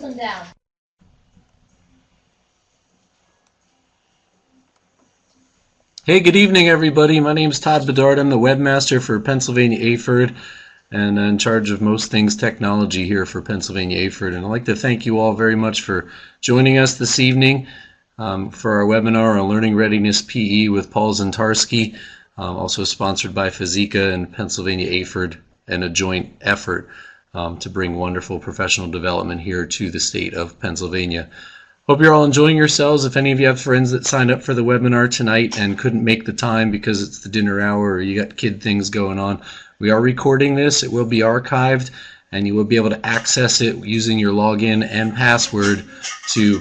them down. Hey, good evening, everybody. My name is Todd Bedard. I'm the webmaster for Pennsylvania AFERD and in charge of most things technology here for Pennsylvania AFERD. And I'd like to thank you all very much for joining us this evening for our webinar on Learning Readiness PE with Paul Zientarski, also sponsored by FIZIKA and Pennsylvania AFERD, and a joint effort to bring wonderful professional development here to the state of Pennsylvania. Hope you're all enjoying yourselves. If any of you have friends that signed up for the webinar tonight and couldn't make the time because it's the dinner hour or you got kid things going on, we are recording this. It will be archived and you will be able to access it using your login and password to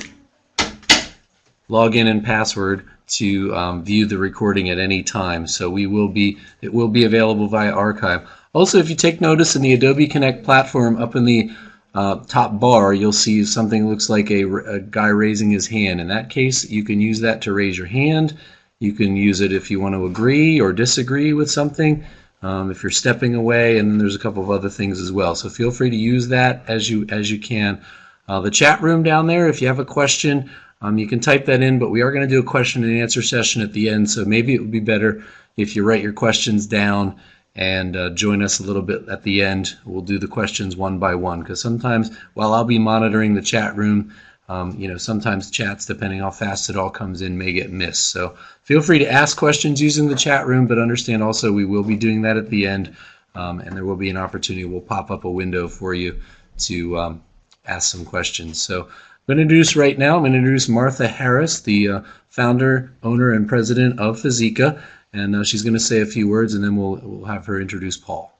view the recording at any time. So it will be available via archive. Also, if you take notice in the Adobe Connect platform up in the top bar, you'll see something that looks like a guy raising his hand. In that case, you can use that to raise your hand. You can use it if you want to agree or disagree with something, if you're stepping away, and then there's a couple of other things as well. So feel free to use that as you can. The chat room down there, if you have a question, you can type that in, but we are going to do a question and answer session at the end, so maybe it would be better if you write your questions down and join us a little bit at the end. We'll do the questions one by one, because sometimes while I'll be monitoring the chat room, sometimes chats, depending how fast it all comes in, may get missed. So feel free to ask questions using the chat room, but understand also we will be doing that at the end, and there will be an opportunity. We'll pop up a window for you to ask some questions. So I'm going to introduce Martha Harris, the founder, owner, and president of FIZIKA. And she's going to say a few words, and then we'll have her introduce Paul.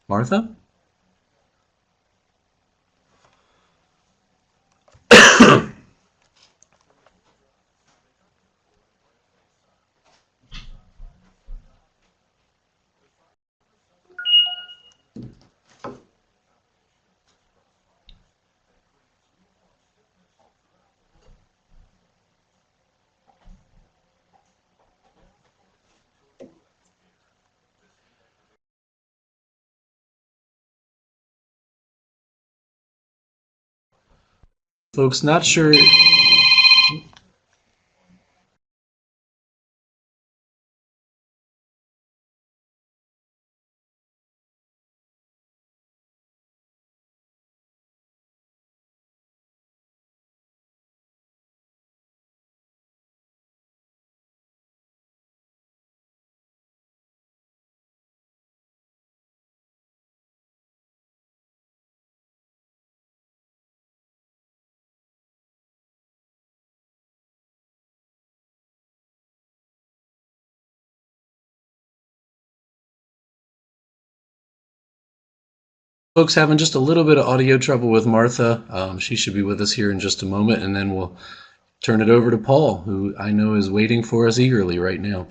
Martha? Folks, not sure. Folks having just a little bit of audio trouble with Martha. She should be with us here in just a moment, and then we'll turn it over to Paul, who I know is waiting for us eagerly right now.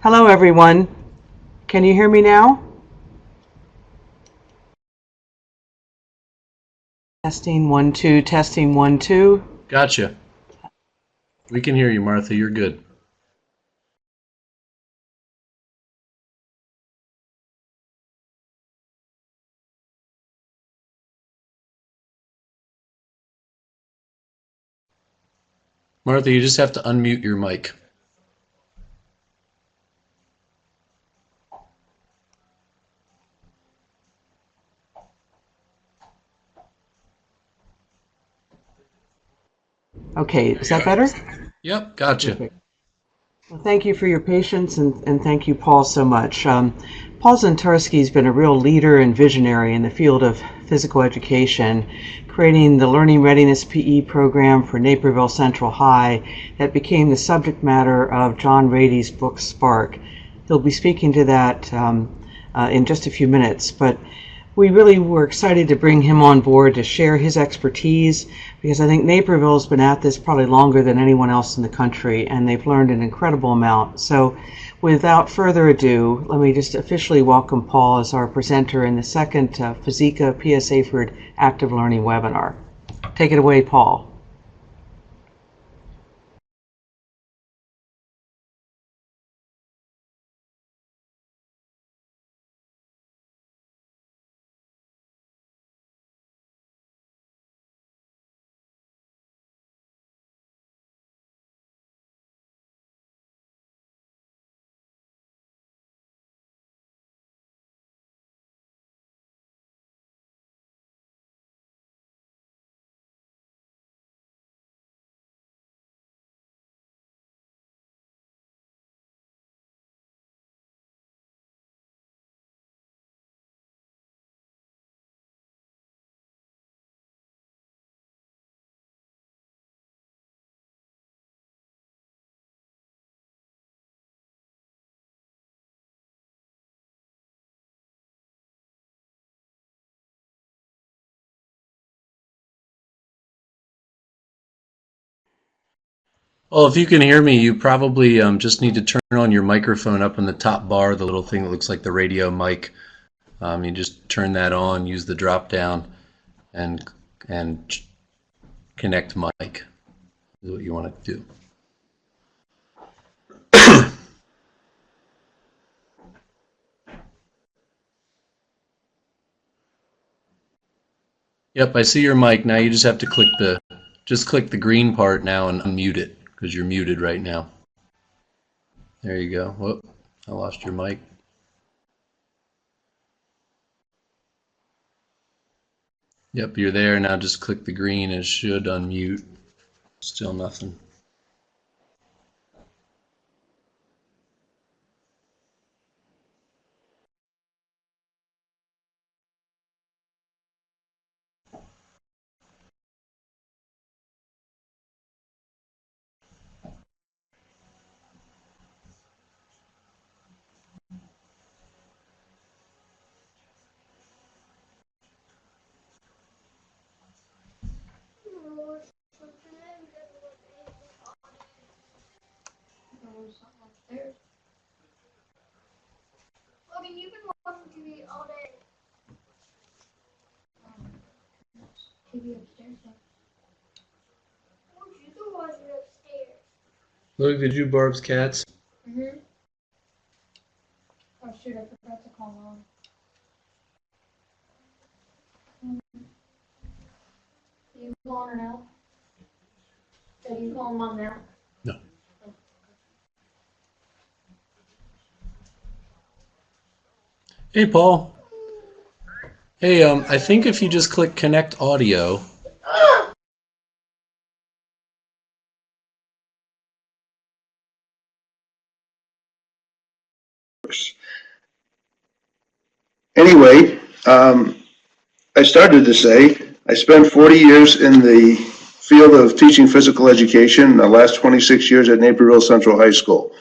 Hello, everyone. Can you hear me now? Testing 1 2, testing 1 2. Gotcha. We can hear you, Martha. You're good. Martha, you just have to unmute your mic. Okay, is that better? Yep, gotcha. Perfect. Well, thank you for your patience, and thank you, Paul, so much. Paul Zientarski has been a real leader and visionary in the field of physical education, creating the Learning Readiness PE program for Naperville Central High that became the subject matter of John Rady's book, Spark. He'll be speaking to that in just a few minutes. But we really were excited to bring him on board to share his expertise, because I think Naperville has been at this probably longer than anyone else in the country, and they've learned an incredible amount. So without further ado, let me just officially welcome Paul as our presenter in the second FIZIKA PSA for Active Learning webinar. Take it away, Paul. Well, if you can hear me, you probably just need to turn on your microphone up in the top bar, the little thing that looks like the radio mic. You just turn that on, use the drop down, and connect mic is what you want to do. Yep, I see your mic. Now you just have to click the green part now and unmute it, because you're muted right now. There you go. Whoop, I lost your mic. Yep, you're there. Now just click the green. It should unmute. Still nothing. Logan, you've been watching TV all day. TV upstairs. Where'd you go watch it upstairs? Look, did you Barb's cats? Mm-hmm. Oh shoot, I forgot to call Mom. You calling her now? Are you calling Mom now? No. Hey, Paul. Hey, I think if you just click Connect Audio. Anyway, I started to say, I spent 40 years in the field of teaching physical education, the last 26 years at Naperville Central High School.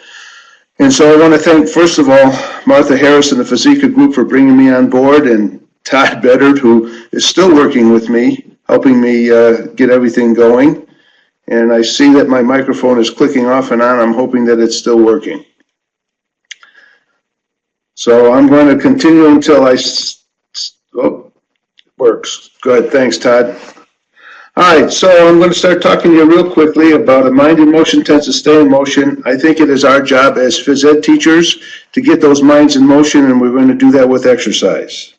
And so I want to thank, first of all, Martha Harris and the FIZIKA group for bringing me on board, and Todd Bedard, who is still working with me, helping me get everything going. And I see that my microphone is clicking off and on. I'm hoping that it's still working. So I'm going to continue until works. Good, thanks, Todd. All right, so I'm going to start talking to you real quickly about a mind in motion tends to stay in motion. I think it is our job as phys ed teachers to get those minds in motion, and we're going to do that with exercise.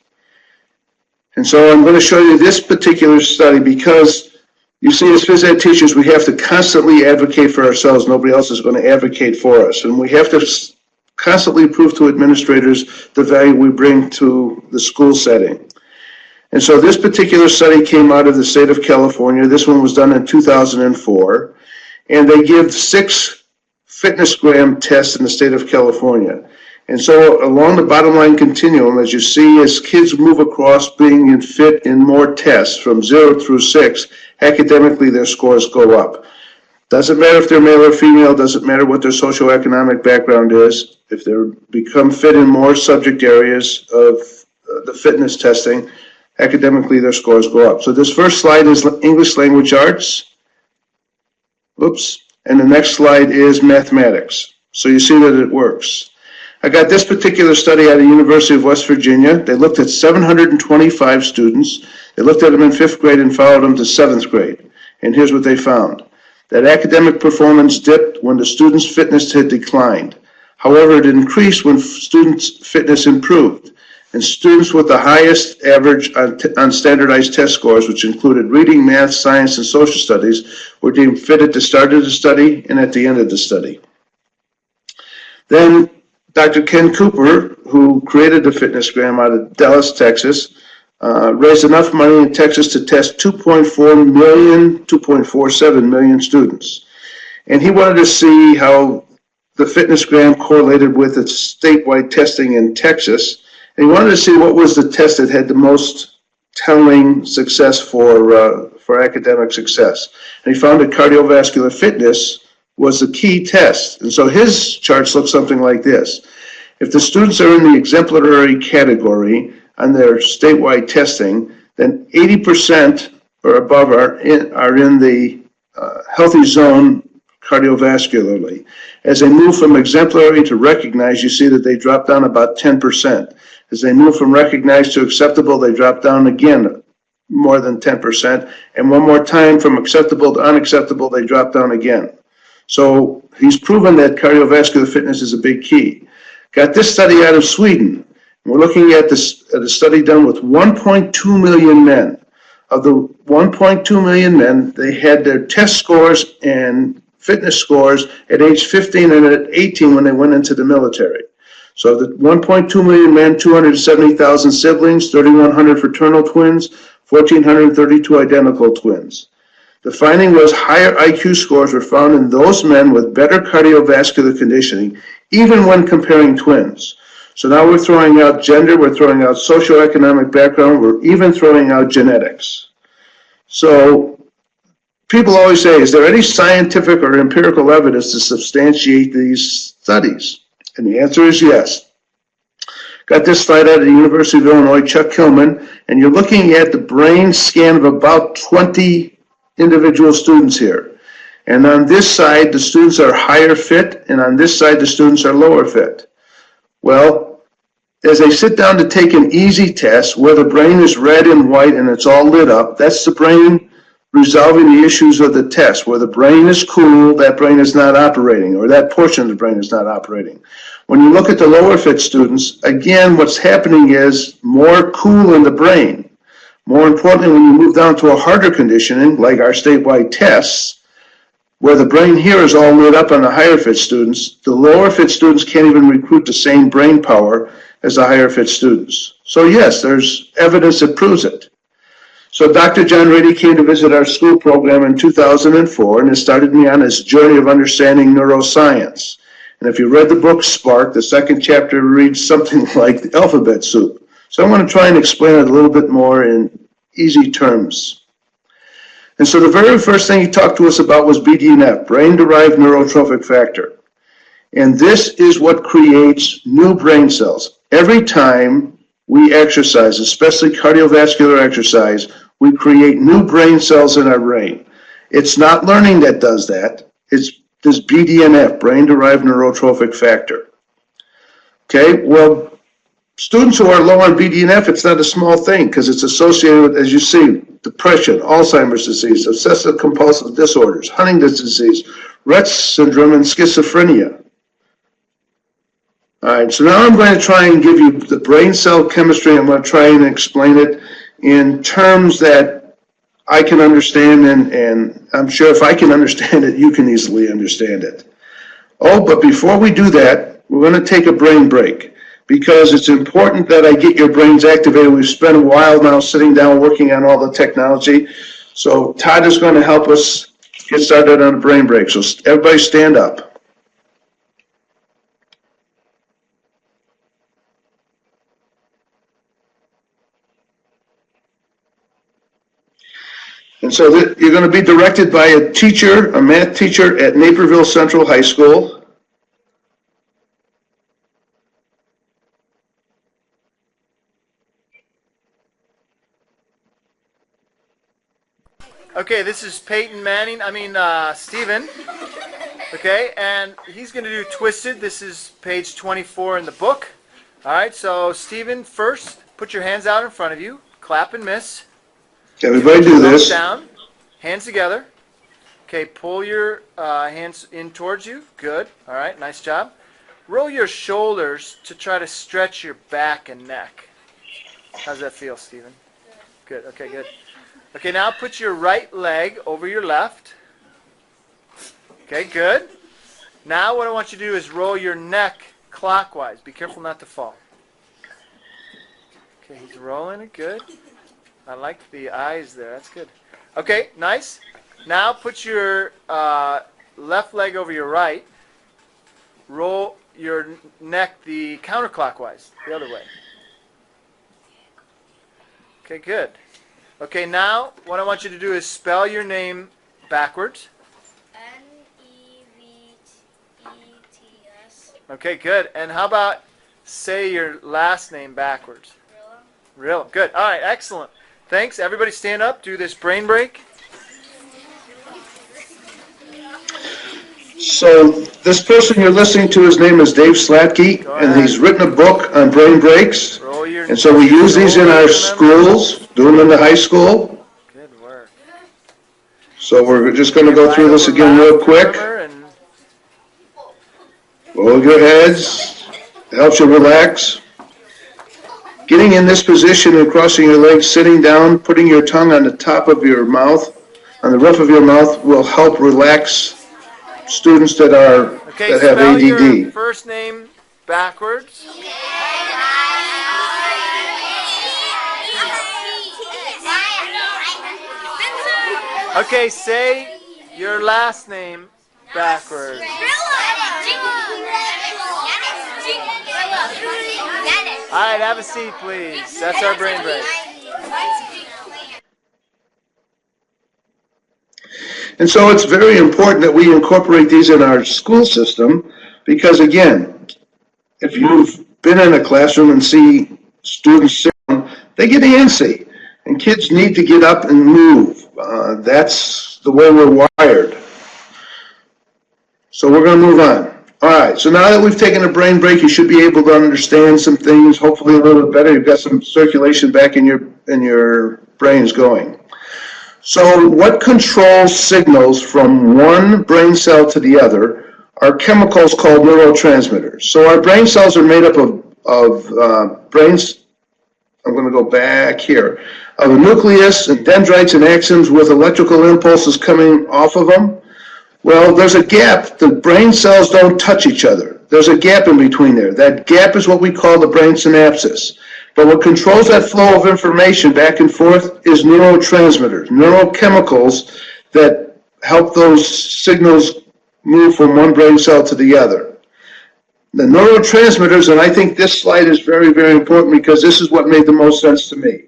And so I'm going to show you this particular study because, you see, as phys ed teachers, we have to constantly advocate for ourselves. Nobody else is going to advocate for us. And we have to constantly prove to administrators the value we bring to the school setting. And so this particular study came out of the state of California. This one was done in 2004. And they give 6 fitnessgram tests in the state of California. And so along the bottom line continuum, as you see, as kids move across being fit in more tests from 0 through 6, academically their scores go up. Doesn't matter if they're male or female, doesn't matter what their socioeconomic background is. If they become fit in more subject areas of the fitness testing, academically their scores go up. So this first slide is English language arts. Oops. And the next slide is mathematics. So you see that it works. I got this particular study out of the University of West Virginia. They looked at 725 students. They looked at them in 5th grade and followed them to 7th grade. And here's what they found. That academic performance dipped when the students' fitness had declined. However, it increased when students' fitness improved. And students with the highest average on standardized test scores, which included reading, math, science, and social studies, were deemed fit at the start of the study and at the end of the study. Then Dr. Ken Cooper, who created the FitnessGram out of Dallas, Texas, raised enough money in Texas to test 2.47 million students. And he wanted to see how the FitnessGram correlated with its statewide testing in Texas. And he wanted to see what was the test that had the most telling success for academic success. And he found that cardiovascular fitness was the key test. And so his charts look something like this. If the students are in the exemplary category on their statewide testing, then 80% or above are in the healthy zone cardiovascularly. As they move from exemplary to recognized, you see that they drop down about 10%. As they move from recognized to acceptable, they drop down again more than 10%. And one more time from acceptable to unacceptable, they drop down again. So he's proven that cardiovascular fitness is a big key. Got this study out of Sweden. We're looking at a study done with 1.2 million men. Of the 1.2 million men, they had their test scores and fitness scores at age 15 and at 18 when they went into the military. So the 1.2 million men, 270,000 siblings, 3,100 fraternal twins, 1,432 identical twins. The finding was higher IQ scores were found in those men with better cardiovascular conditioning, even when comparing twins. So now we're throwing out gender, we're throwing out socioeconomic background, we're even throwing out genetics. So people always say, is there any scientific or empirical evidence to substantiate these studies? And the answer is yes. Got this slide out of the University of Illinois, Chuck Hillman, and you're looking at the brain scan of about 20 individual students here. And on this side, the students are higher fit, and on this side, the students are lower fit. Well, as they sit down to take an easy test where the brain is red and white and it's all lit up, that's the brain resolving the issues of the test. Where the brain is cool, that brain is not operating, or that portion of the brain is not operating. When you look at the lower fit students, again, what's happening is more cool in the brain. More importantly, when you move down to a harder conditioning, like our statewide tests, where the brain here is all lit up on the higher fit students, the lower fit students can't even recruit the same brain power as the higher fit students. So yes, there's evidence that proves it. So Dr. John Rady came to visit our school program in 2004, and it started me on this journey of understanding neuroscience. And if you read the book Spark, the second chapter reads something like the alphabet soup. So I'm going to try and explain it a little bit more in easy terms. And so the very first thing he talked to us about was BDNF, brain-derived neurotrophic factor. And this is what creates new brain cells. Every time we exercise, especially cardiovascular exercise, we create new brain cells in our brain. It's not learning that does that. It's this BDNF, brain-derived neurotrophic factor. Okay, well, students who are low on BDNF, it's not a small thing because it's associated with, as you see, depression, Alzheimer's disease, obsessive compulsive disorders, Huntington's disease, Rett syndrome, and schizophrenia. All right, so now I'm going to try and give you the brain cell chemistry. I'm going to try and explain it in terms that I can understand, and I'm sure if I can understand it, you can easily understand it. Oh, but before we do that, we're going to take a brain break because it's important that I get your brains activated. We've spent a while now sitting down working on all the technology. So Todd is going to help us get started on a brain break. So everybody stand up. And so you're going to be directed by a teacher, a math teacher at Naperville Central High School. Okay, this is Stephen. Okay, and he's going to do Twisted. This is page 24 in the book. All right, so Stephen, first, put your hands out in front of you. Clap and miss. Everybody do this. Down, hands together. Okay, pull your hands in towards you. Good. All right, nice job. Roll your shoulders to try to stretch your back and neck. How's that feel, Stephen? Good. Okay, good. Okay, now put your right leg over your left. Okay, good. Now what I want you to do is roll your neck clockwise. Be careful not to fall. Okay, he's rolling it. Good. I like the eyes there. That's good. Okay, nice. Now put your left leg over your right. Roll your neck the counterclockwise, the other way. Okay, good. Okay, now what I want you to do is spell your name backwards. Nevetes. Okay, good. And how about say your last name backwards? Real. Good. All right, excellent. Thanks. Everybody stand up. Do this brain break. So this person you're listening to, his name is Dave Slatke, and he's written a book on brain breaks. And so we use these in our schools, do them in the high school. Good work. So we're just going to go through this again real quick. Hold your heads. It helps you relax. Getting in this position and crossing your legs, sitting down, putting your tongue on the top of your mouth, on the roof of your mouth, will help relax students that have spell ADD. Your first name backwards. Okay, say your last name backwards. All right, have a seat, please. That's our brain break. And so it's very important that we incorporate these in our school system because, again, if you've been in a classroom and see students sit down, they get antsy. And kids need to get up and move. That's the way we're wired. So we're going to move on. All right, so now that we've taken a brain break, you should be able to understand some things, hopefully a little bit better. You've got some circulation back in your brains going. So what controls signals from one brain cell to the other are chemicals called neurotransmitters. So our brain cells are made up of brains. I'm going to go back here. Of a nucleus and dendrites and axons with electrical impulses coming off of them. Well, there's a gap. The brain cells don't touch each other. There's a gap in between there. That gap is what we call the brain synapses. But what controls that flow of information back and forth is neurotransmitters, neurochemicals that help those signals move from one brain cell to the other. The neurotransmitters, and I think this slide is very, very important because this is what made the most sense to me.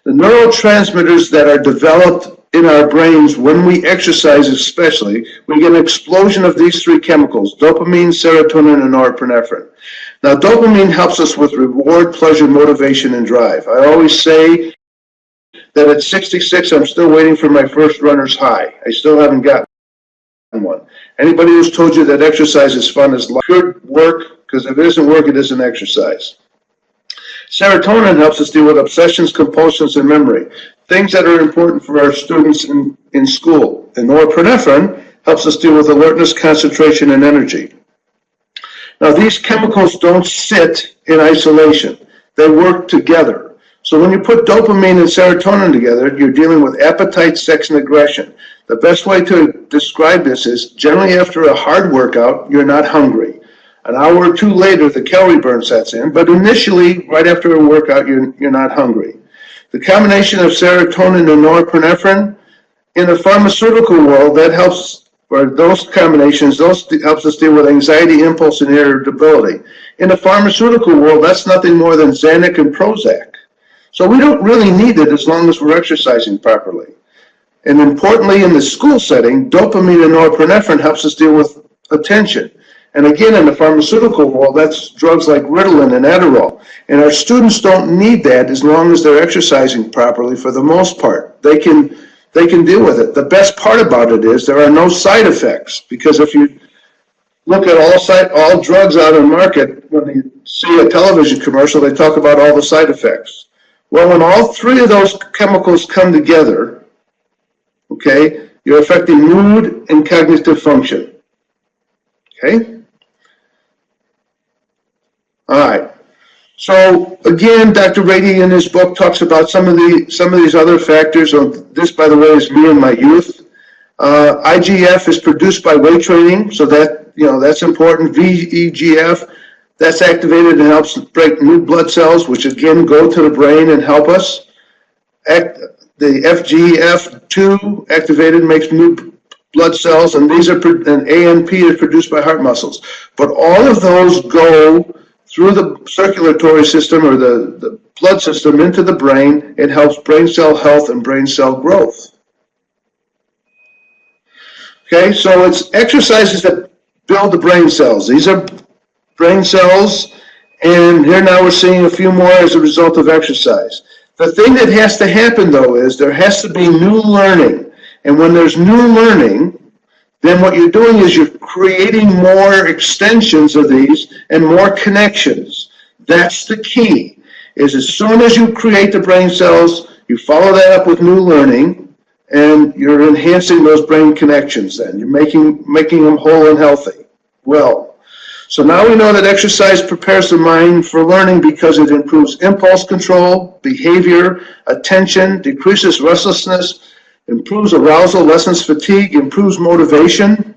The neurotransmitters that are developed in our brains when we exercise especially, we get an explosion of these three chemicals, dopamine, serotonin, and norepinephrine. Now, dopamine helps us with reward, pleasure, motivation, and drive. I always say that at 66, I'm still waiting for my first runner's high. I still haven't gotten one. Anybody who's told you that exercise is fun is good work, because if it isn't work, it isn't exercise. Serotonin helps us deal with obsessions, compulsions, and memory, things that are important for our students in school. And norepinephrine helps us deal with alertness, concentration, and energy. Now, these chemicals don't sit in isolation. They work together. So when you put dopamine and serotonin together, you're dealing with appetite, sex, and aggression. The best way to describe this is generally after a hard workout, you're not hungry. An hour or two later, the calorie burn sets in, but initially, right after a workout, you're not hungry. The combination of serotonin and norepinephrine, in the pharmaceutical world, that helps, or those combinations, those helps us deal with anxiety, impulse, and irritability. In the pharmaceutical world, that's nothing more than Xanax and Prozac. So we don't really need it as long as we're exercising properly. And importantly, in the school setting, dopamine and norepinephrine helps us deal with attention. And again, in the pharmaceutical world, that's drugs like Ritalin and Adderall. And our students don't need that as long as they're exercising properly for the most part. They can deal with it. The best part about it is there are no side effects, because if you look at all drugs out on the market, when you see a television commercial, they talk about all the side effects. Well, when all three of those chemicals come together, okay, you're affecting mood and cognitive function. Okay? All right. So again, Dr. Rady in his book talks about some of these other factors. This, by the way, is me in my youth. IGF is produced by weight training, so that's important. VEGF, that's activated and helps break new blood cells, which again go to the brain and help us. The FGF2 activated makes new blood cells, and and ANP is produced by heart muscles. But all of those go through the circulatory system or the blood system into the brain. It helps brain cell health and brain cell growth. Okay, so it's exercises that build the brain cells. These are brain cells, and here now we're seeing a few more as a result of exercise. The thing that has to happen, though, is there has to be new learning. And when there's new learning, then what you're doing is you're creating more extensions of these and more connections. That's the key, is as soon as you create the brain cells, you follow that up with new learning, and you're enhancing those brain connections then. You're making them whole and healthy. Well, so now we know that exercise prepares the mind for learning because it improves impulse control, behavior, attention, decreases restlessness, improves arousal, lessens fatigue, improves motivation.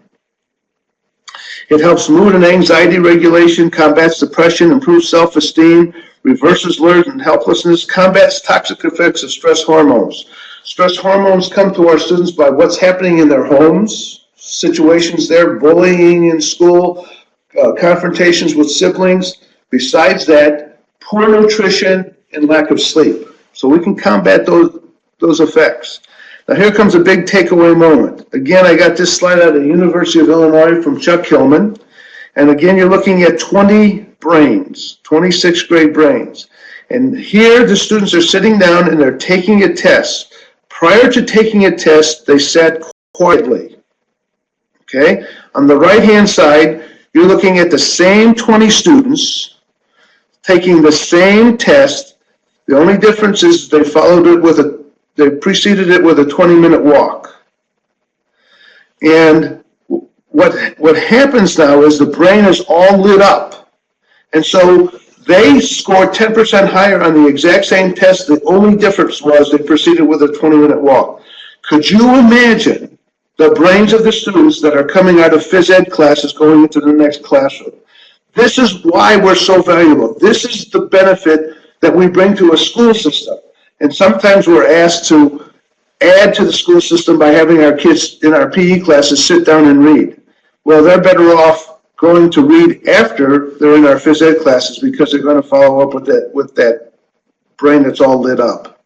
It helps mood and anxiety regulation, combats depression, improves self-esteem, reverses learning helplessness, combats toxic effects of stress hormones. Stress hormones come to our students by what's happening in their homes, situations there, bullying in school, confrontations with siblings. Besides that, poor nutrition and lack of sleep. So we can combat those effects. Now here comes a big takeaway moment. Again, I got this slide out of the University of Illinois from Chuck Hillman. And again, you're looking at 20 brains, 26th grade brains. And here the students are sitting down and they're taking a test. Prior to taking a test, they sat quietly. Okay? On the right-hand side, you're looking at the same 20 students taking the same test. The only difference is they preceded it with a 20-minute walk. And what happens now is the brain is all lit up. And so they scored 10% higher on the exact same test. The only difference was they proceeded with a 20-minute walk. Could you imagine the brains of the students that are coming out of phys ed classes going into the next classroom? This is why we're so valuable. This is the benefit that we bring to a school system. And sometimes we're asked to add to the school system by having our kids in our PE classes sit down and read. Well, they're better off going to read after they're in our phys ed classes because they're going to follow up with that brain that's all lit up.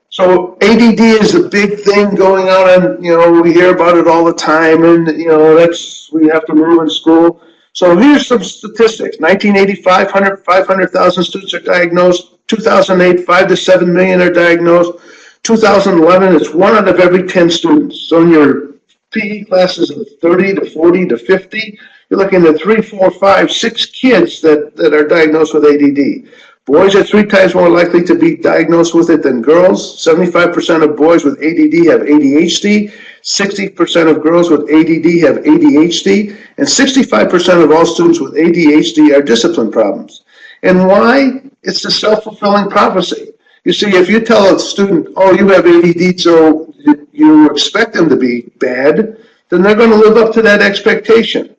So ADD is a big thing going on, and we hear about it all the time, and we have to move in school. So here's some statistics. 1985, 500,000 students are diagnosed. 2008, 5 to 7 million are diagnosed. 2011, it's 1 out of every 10 students. So in your PE classes of 30 to 40 to 50, you're looking at 3, 4, 5, 6 kids that are diagnosed with ADD. Boys are 3 times more likely to be diagnosed with it than girls. 75% of boys with ADD have ADHD. 60% of girls with ADD have ADHD. And 65% of all students with ADHD are discipline problems. And why? It's the self-fulfilling prophecy. You see, if you tell a student, oh, you have ADD, so you expect them to be bad, then they're going to live up to that expectation.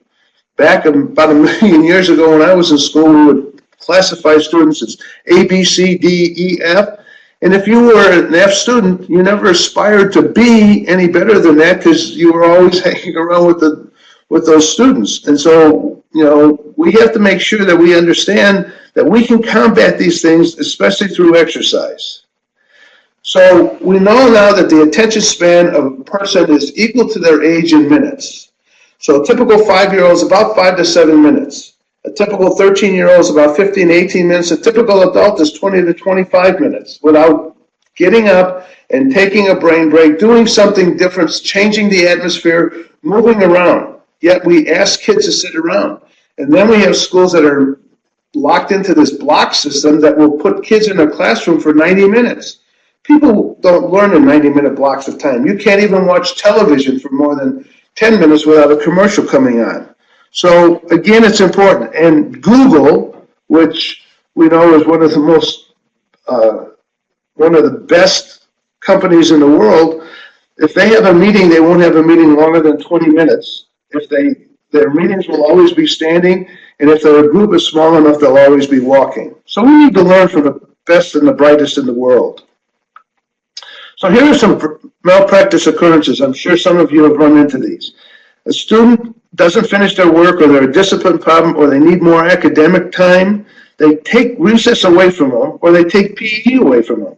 Back about 1 million years ago when I was in school, we would classify students as A, B, C, D, E, F. And if you were an F student, you never aspired to be any better than that because you were always hanging around with those students. And so, we have to make sure that we understand that we can combat these things, especially through exercise. So we know now that the attention span of a person is equal to their age in minutes. So a typical 5-year-old is about 5 to 7 minutes. A typical 13-year-old is about 15 to 18 minutes. A typical adult is 20 to 25 minutes without getting up and taking a brain break, doing something different, changing the atmosphere, moving around. Yet we ask kids to sit around. And then we have schools that are locked into this block system that will put kids in a classroom for 90 minutes. People don't learn in 90-minute blocks of time. You can't even watch television for more than 10 minutes without a commercial coming on. So again, it's important. And Google, which we know is one of the best companies in the world, if they have a meeting, they won't have a meeting longer than 20 minutes. Their meetings will always be standing, and if their group is small enough, they'll always be walking. So we need to learn from the best and the brightest in the world. So here are some malpractice occurrences. I'm sure some of you have run into these. A student doesn't finish their work, or they're a discipline problem, or they need more academic time. They take recess away from them, or they take PE away from them.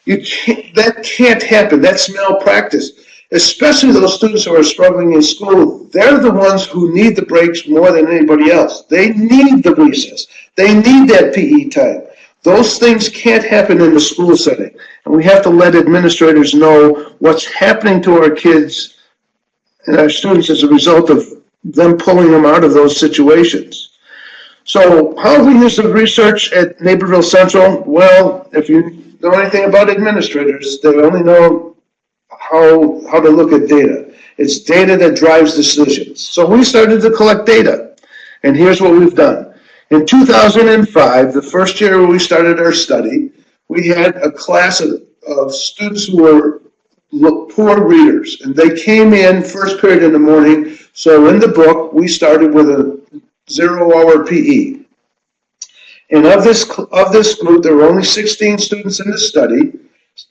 That can't happen. That's malpractice. Especially those students who are struggling in school. They're the ones who need the breaks more than anybody else. They need the recess. They need that PE time. Those things can't happen in the school setting. And we have to let administrators know what's happening to our kids and our students as a result of them pulling them out of those situations. So how have we used the research at Naperville Central? Well, if you know anything about administrators, they only know how to look at data. It's data that drives decisions. So we started to collect data. And here's what we've done. In 2005, the first year we started our study, we had a class of students who were poor readers, and they came in first period in the morning. So in the book, we started with a 0-hour PE. And of this group, there were only 16 students in the study.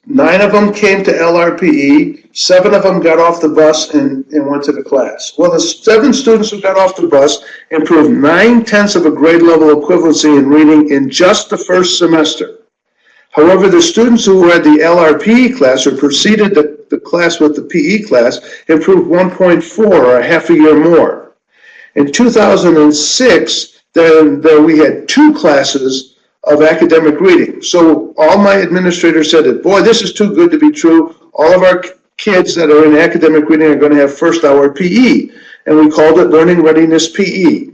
9 of them came to LRPE, 7 of them got off the bus and went to the class. Well, the 7 students who got off the bus improved 9/10 of a grade level equivalency in reading in just the first semester. However, the students who had the LRPE class or preceded the class with the PE class improved 1.4 or a half a year more. In 2006, then we had 2 classes of academic reading. So all my administrators said that, boy, this is too good to be true. All of our kids that are in academic reading are going to have first hour PE. And we called it Learning Readiness PE.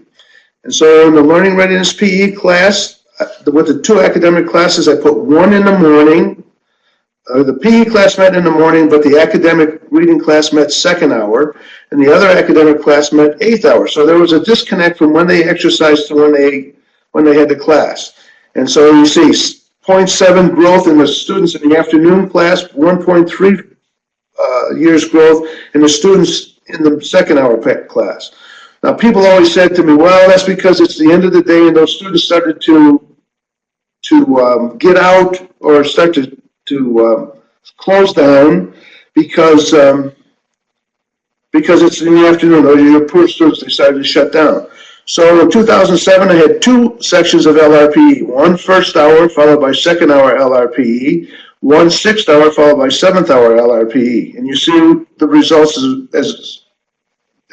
And so in the Learning Readiness PE class, with the 2 academic classes, I put 1 in the morning. The PE class met in the morning, but the academic reading class met second hour, and the other academic class met 8th hour. So there was a disconnect from when they exercised to when they had the class. And so you see 0.7 growth in the students in the afternoon class, 1.3 years growth in the students in the second hour class. Now, people always said to me, well, that's because it's the end of the day and those students started to get out or start to close down because it's in the afternoon, or your poor students decided to shut down. So in 2007, I had 2 sections of LRPE, 1 first hour followed by second hour LRPE, 1 6th hour followed by 7th hour LRPE. And you see the results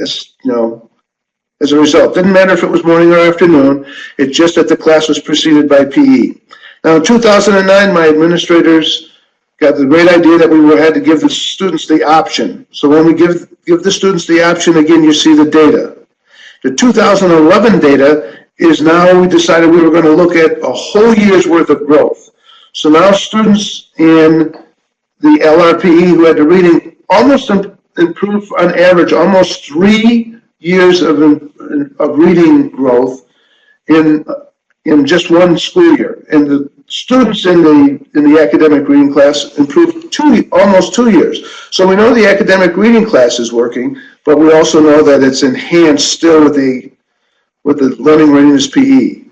as a result. Didn't matter if it was morning or afternoon, it's just that the class was preceded by PE. Now in 2009, my administrators got the great idea that we had to give the students the option. So when we give the students the option, again, you see the data. The 2011 data is now we decided we were going to look at a whole year's worth of growth. So now students in the LRPE who had the reading almost improved on average almost 3 years of reading growth in just 1 school year. And the students in the academic reading class improved almost 2 years. So we know the academic reading class is working, but we also know that it's enhanced still with the Learning Readiness PE.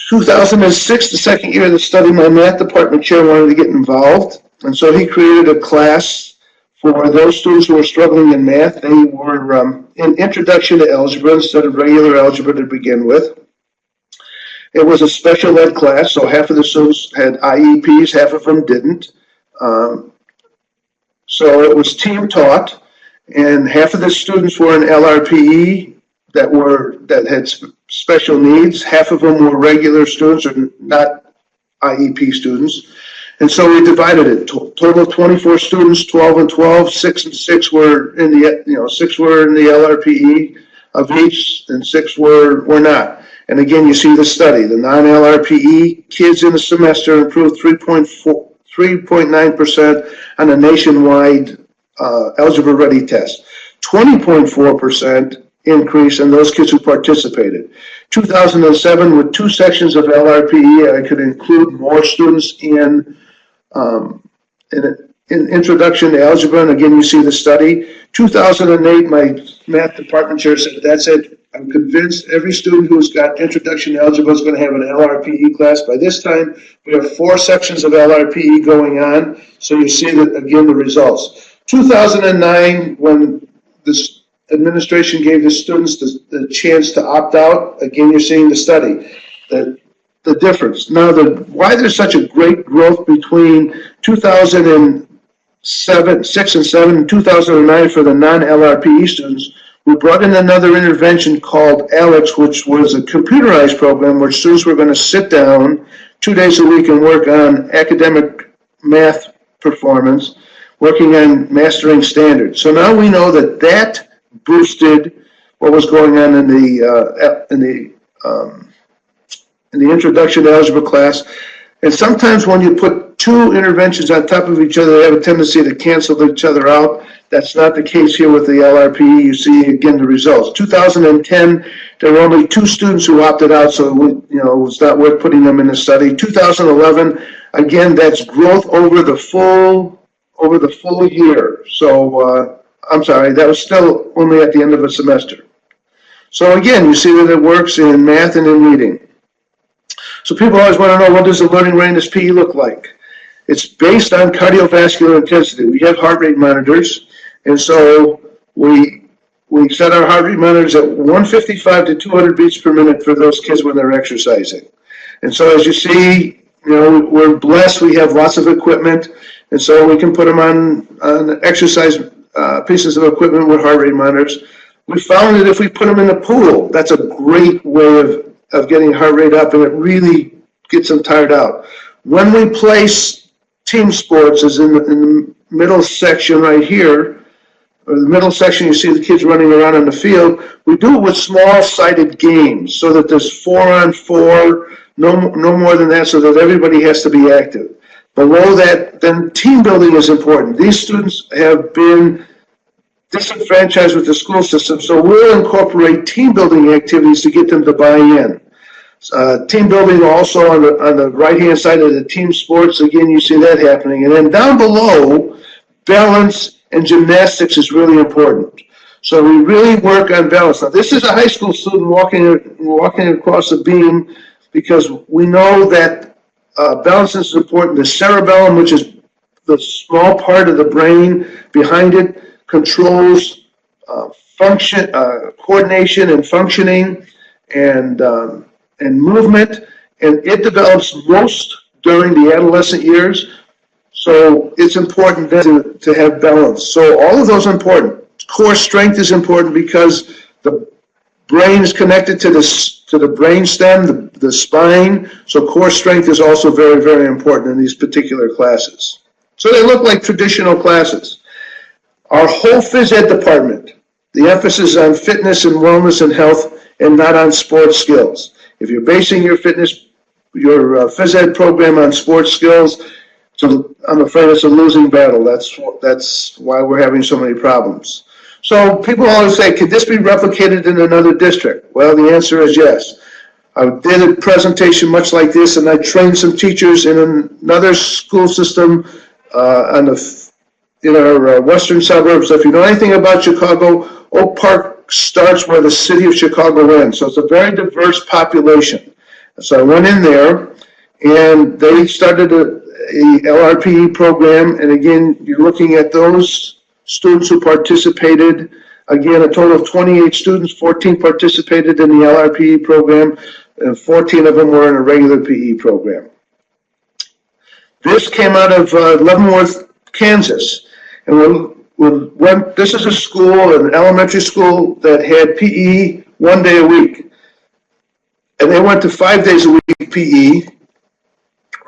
2006, the second year of the study, my math department chair wanted to get involved, and so he created a class for those students who were struggling in math. They were in Introduction to Algebra instead of regular algebra to begin with. It was a special ed class, so half of the students had IEPs, half of them didn't. So it was team taught, and half of the students were in LRPE that had special needs. Half of them were regular students or not IEP students. And so we divided it. Total of 24 students, 12 and 12, 6 and 6 were in the 6 were in the LRPE of each, and 6 were not. And again, you see the study. The non-LRPE kids in the semester improved 3.9% on a nationwide algebra ready test. 20.4% increase in those kids who participated. 2007, with 2 sections of LRPE, I could include more students in introduction to algebra, and again, you see the study. 2008, my math department chair said, that's it. I'm convinced every student who's got introduction to algebra is going to have an LRPE class. By this time, we have 4 sections of LRPE going on, so you see that, again, the results. 2009, when this administration gave the students the chance to opt out, again, you're seeing the study. The difference. Now, why there's such a great growth between 2006 and 7 and 2009 for the non-LRPE students, we brought in another intervention called ALEX, which was a computerized program where students were going to sit down 2 days a week and work on academic math performance, working on mastering standards. So now we know that boosted what was going on in the introduction to algebra class. And sometimes when you put 2 interventions on top of each other, they have a tendency to cancel each other out. That's not the case here with the LRPE. You see, again, the results. 2010, there were only 2 students who opted out, so it was not worth putting them in the study. 2011, again, that's growth over the full year. So, I'm sorry, that was still only at the end of a semester. So again, you see that it works in math and in reading. So people always want to know, what does the Learning Readiness PE look like? It's based on cardiovascular intensity. We have heart rate monitors, and so we set our heart rate monitors at 155 to 200 beats per minute for those kids when they're exercising. And so as you see, we're blessed. We have lots of equipment, and so we can put them on exercise pieces of equipment with heart rate monitors. We found that if we put them in the pool, that's a great way of getting heart rate up, and it really gets them tired out. When we place team sports, as in the middle section right here, or the middle section, you see the kids running around on the field, we do it with small-sided games so that there's 4-on-4, no more than that, so that everybody has to be active. Below that, then team building is important. These students have been disenfranchised with the school system, so we'll incorporate team building activities to get them to buy in. Team building also on the right-hand side of the team sports, again, you see that happening. And then down below, balance and gymnastics is really important. So we really work on balance. Now, this is a high school student walking across the beam, because we know that balance is important. The cerebellum, which is the small part of the brain behind it, controls coordination and functioning and movement, and it develops most during the adolescent years. So it's important then to have balance. So all of those are important. Core strength is important because the brain is connected to the brain stem, the spine. So core strength is also very, very important in these particular classes. So they look like traditional classes. Our whole phys ed department, the emphasis is on fitness and wellness and health, and not on sports skills. If you're basing your phys ed program on sports skills, so I'm afraid it's a losing battle. That's why we're having so many problems. So people always say, could this be replicated in another district? Well, the answer is yes. I did a presentation much like this, and I trained some teachers in another school system in our western suburbs. If you know anything about Chicago, Oak Park starts where the city of Chicago ends. So it's a very diverse population. So I went in there, and they started a LRPE program. And again, you're looking at those students who participated. Again, a total of 28 students, 14 participated in the LRPE program. and 14 of them were in a regular PE program. This came out of Leavenworth, Kansas. And this is a school, an elementary school, that had PE 1 day a week. And they went to 5 days a week PE.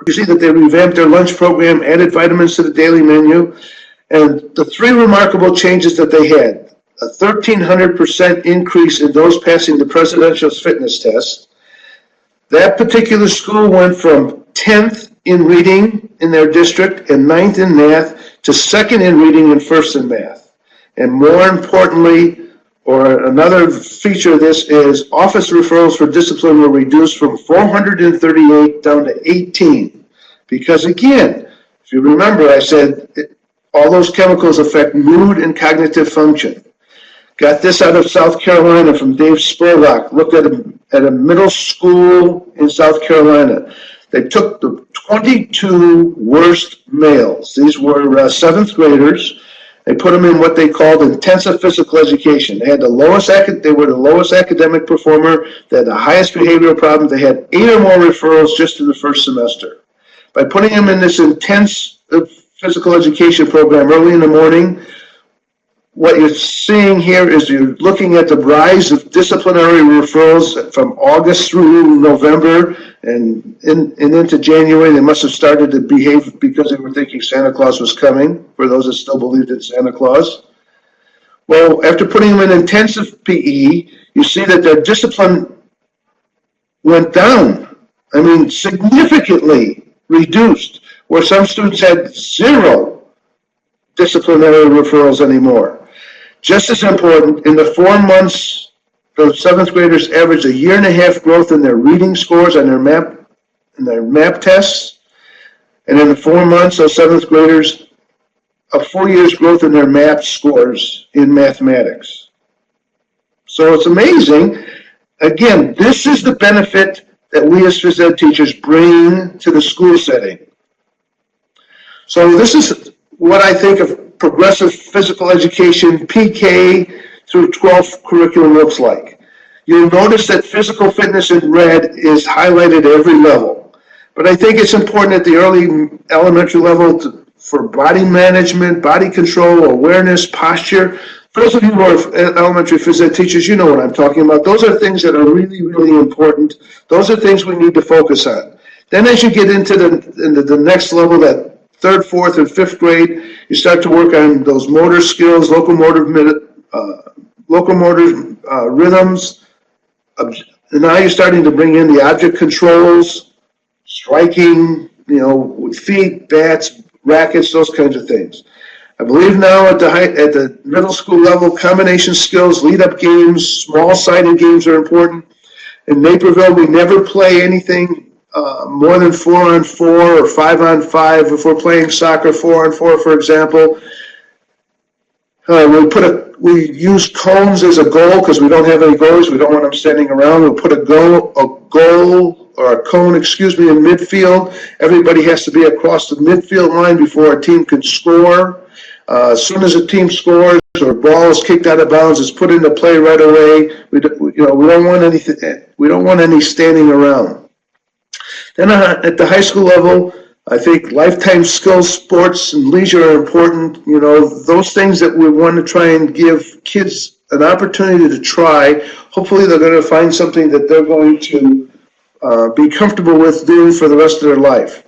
You see that they revamped their lunch program, added vitamins to the daily menu, and the three remarkable changes that they had: a 1,300% increase in those passing the presidential fitness test. That particular school went from 10th in reading in their district and 9th in math to 2nd in reading and 1st in math. And more importantly, or another feature of this, is office referrals for discipline were reduced from 438 down to 18. Because again, if you remember, I said all those chemicals affect mood and cognitive function. Got this out of South Carolina from Dave Spurlock. Looked at a middle school in South Carolina. They took the 22 worst males. These were 7th graders. They put them in what they called intensive physical education. They were the lowest academic performer. They had the highest behavioral problem. They had 8 or more referrals just in the first semester. By putting them in this intense physical education program early in the morning, what you're seeing here is you're looking at the rise of disciplinary referrals from August through November and into January. They must have started to behave because they were thinking Santa Claus was coming, for those that still believed in Santa Claus. Well, after putting them in intensive PE, you see that their discipline went down. I mean, significantly reduced, where some students had 0 disciplinary referrals anymore. Just as important, in the 4 months, the 7th graders averaged 1.5 years growth in their reading scores on their map tests. And in the 4 months, those 7th graders, a 4 years growth in their map scores in mathematics. So it's amazing. Again, this is the benefit that we as phys ed teachers bring to the school setting. So this is what I think of progressive physical education, PK through 12th curriculum looks like. You'll notice that physical fitness in red is highlighted at every level. But I think it's important at the early elementary level for body management, body control, awareness, posture. For those of you who are elementary phys ed teachers, you know what I'm talking about. Those are things that are really, really important. Those are things we need to focus on. Then as you get into the next level, that 3rd, 4th, and 5th grade, you start to work on those motor skills, locomotor rhythms. And now you're starting to bring in the object controls, striking, with feet, bats, rackets, those kinds of things. I believe now at the middle school level, combination skills, lead-up games, small-sided games are important. In Naperville, we never play anything more than 4-on-4 or 5-on-5. If we're playing soccer, 4-on-4, for example, we use cones as a goal because we don't have any goalies. We don't want them standing around. We'll put a goal or a cone, in midfield. Everybody has to be across the midfield line before a team can score. As soon as a team scores or a ball is kicked out of bounds, it's put into play right away. We don't want anything. We don't want any standing around. Then at the high school level, I think lifetime skills, sports, and leisure are important. Those things that we want to try and give kids an opportunity to try. Hopefully they're going to find something that they're going to be comfortable with doing for the rest of their life.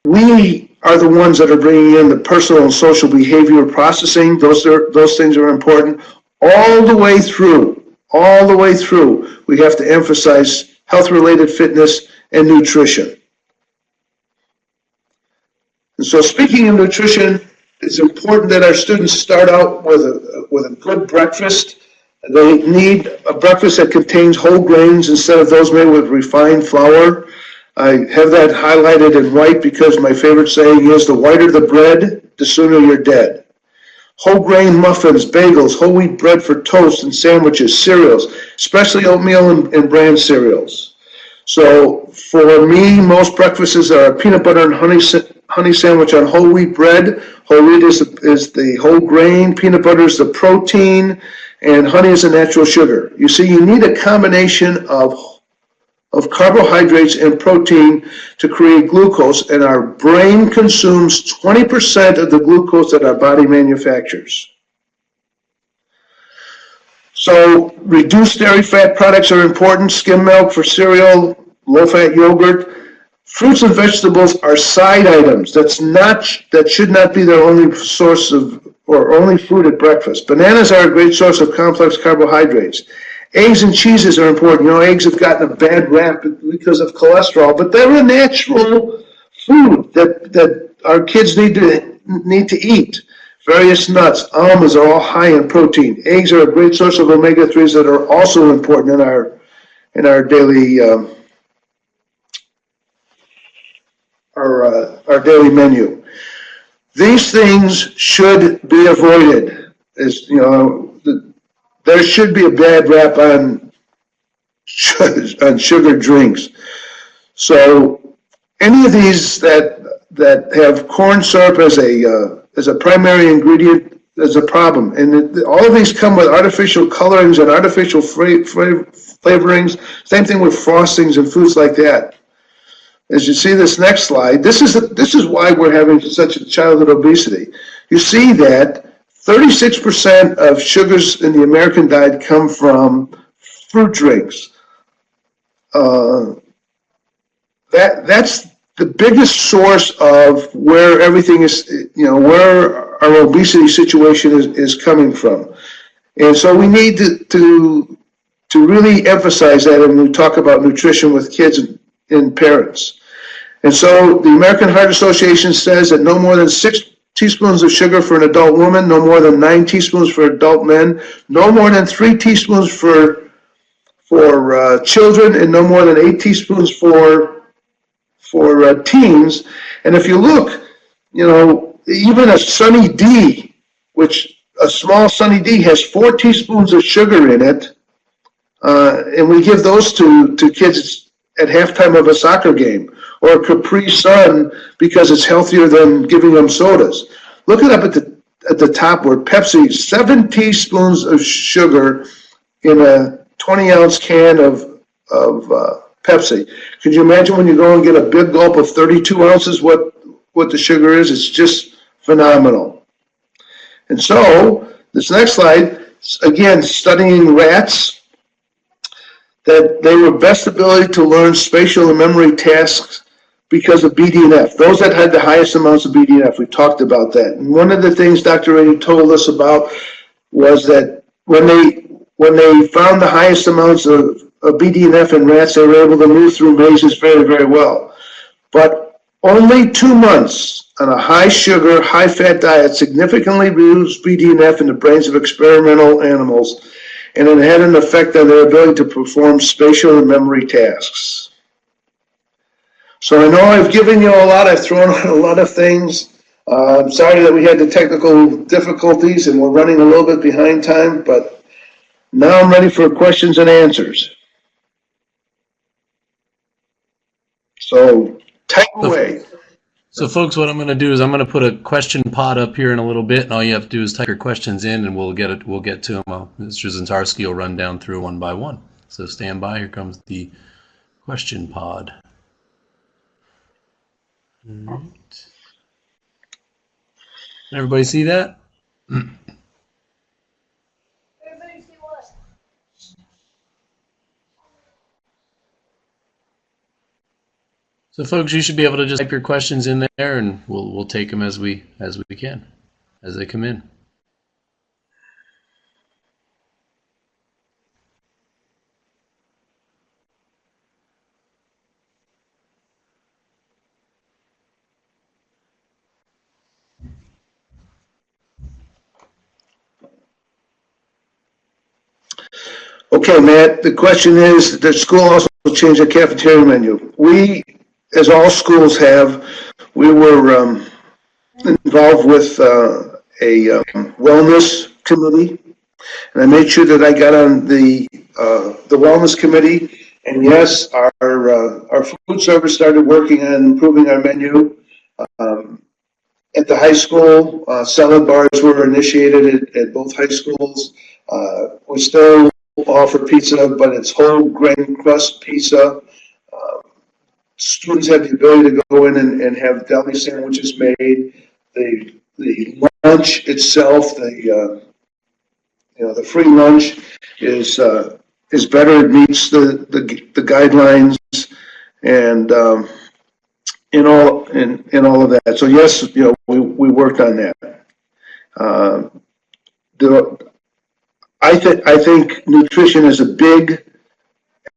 We are the ones that are bringing in the personal and social behavior processing. Those things are important. All the way through, we have to emphasize health-related fitness and nutrition. And so speaking of nutrition, it's important that our students start out with a good breakfast. They need a breakfast that contains whole grains instead of those made with refined flour. I have that highlighted in white because my favorite saying is, the whiter the bread, the sooner you're dead. Whole grain muffins, bagels, whole wheat bread for toast and sandwiches, cereals, especially oatmeal and bran cereals. So for me, most breakfasts are a peanut butter and honey sandwich on whole wheat bread. Whole wheat is the whole grain, peanut butter is the protein, and honey is a natural sugar. You see, you need a combination of of carbohydrates and protein to create glucose, and our brain consumes 20% of the glucose that our body manufactures. So reduced dairy fat products are important. Skim milk for cereal, low-fat yogurt. Fruits and vegetables are side items. That should not be their only source of, or only food at breakfast. Bananas are a great source of complex carbohydrates. Eggs and cheeses are important. You know, eggs have gotten a bad rap because of cholesterol, but they're a natural food that our kids need to eat. Various nuts, almonds are all high in protein. Eggs are a great source of omega-3s that are also important in our daily our daily menu. These things should be avoided. As you know, there should be a bad rap on sugar drinks. So any of these that have corn syrup as a primary ingredient is a problem. And all of these come with artificial colorings and artificial flavorings. Same thing with frostings and foods like that. As you see this next slide, this is why we're having such a childhood obesity. You see that 36% of sugars in the American diet come from fruit drinks. That's the biggest source of where everything is, you know, where our obesity situation is coming from. And so we need to really emphasize that when we talk about nutrition with kids and parents. And so the American Heart Association says that no more than 6 teaspoons of sugar for an adult woman, no more than 9 teaspoons for adult men, no more than 3 teaspoons for children, and no more than 8 teaspoons for teens. And if you look, you know, even a Sunny D, which a small Sunny D has 4 teaspoons of sugar in it, and we give those to kids at halftime of a soccer game, or a Capri Sun because it's healthier than giving them sodas. Look it up at the top where Pepsi, 7 teaspoons of sugar in a 20-ounce can of Pepsi. Could you imagine when you go and get a big gulp of 32 ounces what the sugar is? It's just phenomenal. And so this next slide, again, studying rats, that they were best ability to learn spatial and memory tasks because of BDNF. Those that had the highest amounts of BDNF, we talked about that. And one of the things Dr. Rady told us about was that when they found the highest amounts of BDNF in rats, they were able to move through mazes very, very well. But only 2 months on a high sugar, high fat diet significantly reduced BDNF in the brains of experimental animals, and it had an effect on their ability to perform spatial and memory tasks. So I know I've given you a lot, I've thrown out a lot of things. I'm sorry that we had the technical difficulties and we're running a little bit behind time, but now I'm ready for questions and answers. So type away. So folks, what I'm going to do is I'm going to put a question pod up here in a little bit, and all you have to do is type your questions in, and we'll get to them. Mr. Zientarski will run down through one by one. So stand by. Here comes the question pod. All right. Everybody see that? Everybody see what? So folks, you should be able to just type your questions in there, and we'll take them as we can, as they come in. Okay, Matt, the question is, the school also changed the cafeteria menu. We, as all schools have, we were involved with a wellness committee, and I made sure that I got on the wellness committee. And yes, our food service started working on improving our menu. At the high school, salad bars were initiated at both high schools. We still offer pizza, but it's whole grain crust pizza. students have the ability to go in and have deli sandwiches made. The lunch itself, the free lunch is better. It meets the guidelines and in all of that. So yes, we worked on that. I think nutrition is a big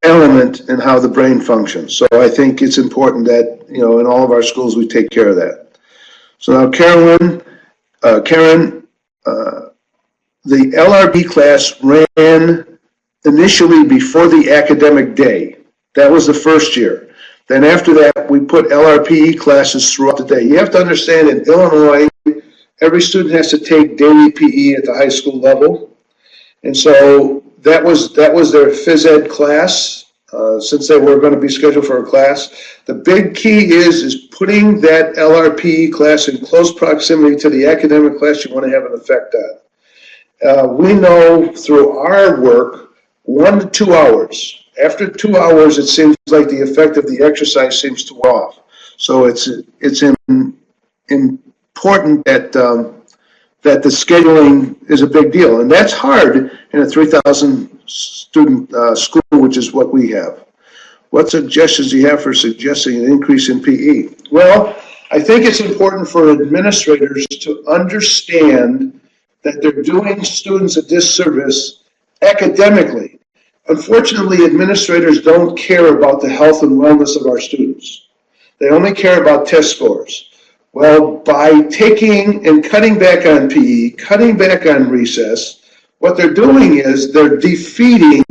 element in how the brain functions. So I think it's important that in all of our schools we take care of that. So now Karen, the LRB class ran initially before the academic day. That was the first year. Then after that, we put LRPE classes throughout the day. You have to understand, in Illinois, every student has to take daily PE at the high school level. And so that was their phys ed class, since they were going to be scheduled for a class. The big key is putting that LRPE class in close proximity to the academic class you want to have an effect on. We know through our work, 1 to 2 hours. After 2 hours, it seems like the effect of the exercise seems to wear off. So it's important that the scheduling is a big deal, and that's hard in a 3,000 student school, which is what we have. What suggestions do you have for suggesting an increase in PE? Well, I think it's important for administrators to understand that they're doing students a disservice academically. Unfortunately, administrators don't care about the health and wellness of our students. They only care about test scores. Well, by taking and cutting back on PE, cutting back on recess, what they're doing is they're defeating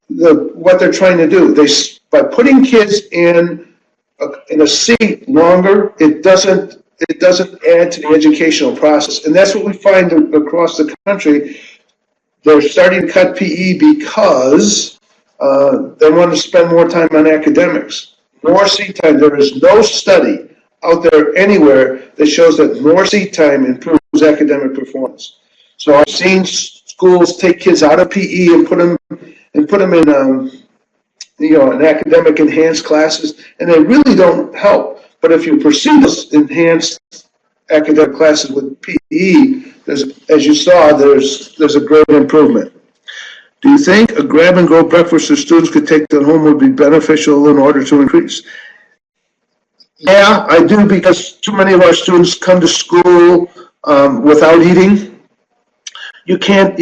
what they're trying to do. By putting kids in a seat longer, it doesn't add to the educational process. And that's what we find across the country. They're starting to cut PE because they want to spend more time on academics. More seat time. There is no study out there anywhere that shows that more seat time improves academic performance. So I've seen schools take kids out of PE and put them in in academic enhanced classes, and they really don't help. But if you pursue those enhanced academic classes with PE, as you saw, there's a great improvement. Do you think a grab-and-go breakfast that students could take to home would be beneficial in order to increase? Yeah, I do, because too many of our students come to school without eating. You can't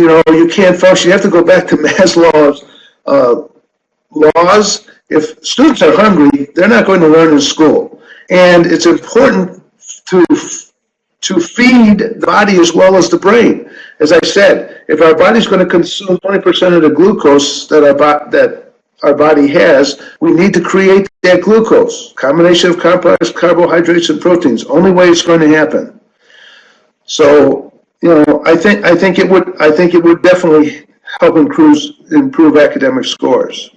function. You have to go back to Maslow's laws. If students are hungry, they're not going to learn in school. And it's important to feed the body as well as the brain. As I said, if our body's going to consume 20% of the glucose that our body has, we need to create that glucose. Combination of complex carbohydrates and proteins. Only way it's going to happen. So, I think it would definitely help improve academic scores.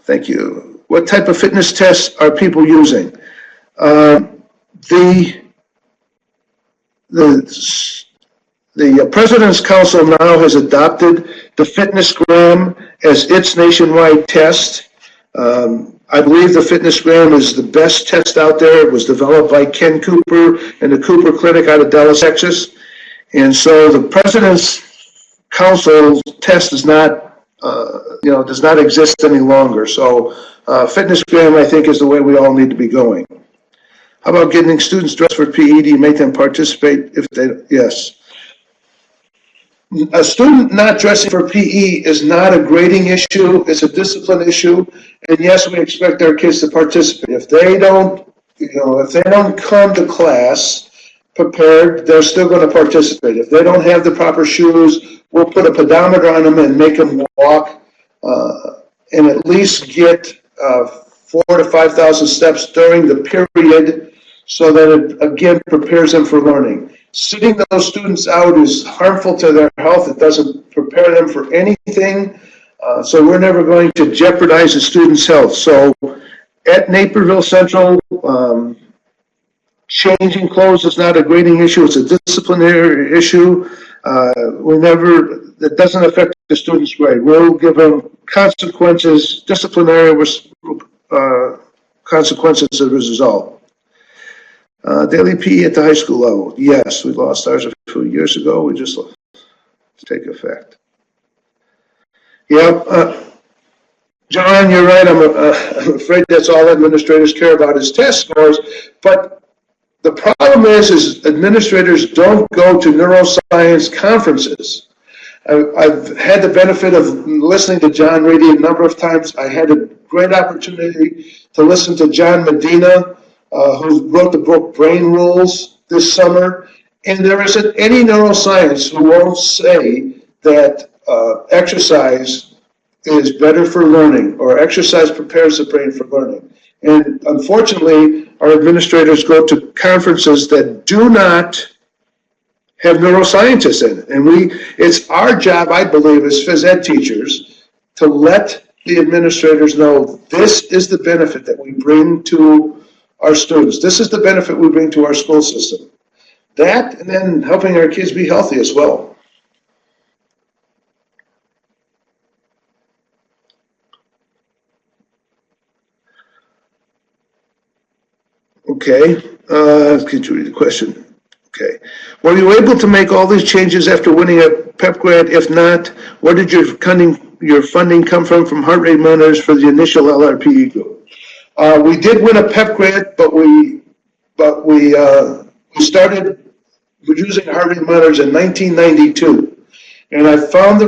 Thank you. What type of fitness tests are people using? The President's Council now has adopted the FitnessGram as its nationwide test. I believe the FitnessGram is the best test out there. It was developed by Ken Cooper and the Cooper Clinic out of Dallas, Texas. And so the President's Council test does not exist any longer. So FitnessGram, I think, is the way we all need to be going. How about getting students dressed for PE? Do you make them participate if they, yes. A student not dressing for PE is not a grading issue, it's a discipline issue. And yes, we expect our kids to participate. If they don't come to class prepared, they're still going to participate. If they don't have the proper shoes, we'll put a pedometer on them and make them walk and at least get 4,000 to 5,000 steps during the period, so that it, again, prepares them for learning. Sitting those students out is harmful to their health. It doesn't prepare them for anything. So we're never going to jeopardize the student's health. So at Naperville Central, changing clothes is not a grading issue. It's a disciplinary issue. It doesn't affect the student's grade. We'll give them consequences, disciplinary consequences as a result. Daily PE at the high school level. Yes, we lost ours a few years ago. We just take effect. Yeah, John, you're right. I'm afraid that's all administrators care about is test scores. But the problem is administrators don't go to neuroscience conferences. I've had the benefit of listening to John Reedy a number of times. I had a great opportunity to listen to John Medina, who wrote the book Brain Rules this summer. And there isn't any neuroscience who won't say that exercise is better for learning, or exercise prepares the brain for learning. And unfortunately, our administrators go to conferences that do not have neuroscientists in it. And it's our job, I believe, as phys ed teachers, to let the administrators know this is the benefit that we bring to our students. This is the benefit we bring to our school system. That, and then helping our kids be healthy as well. Okay, could you read the question? Okay. Were you able to make all these changes after winning a PEP grant? If not, where did your funding come from heart rate monitors for the initial LRPE group? We did win a PEP grant, but we started using heart rate monitors in 1992, and I found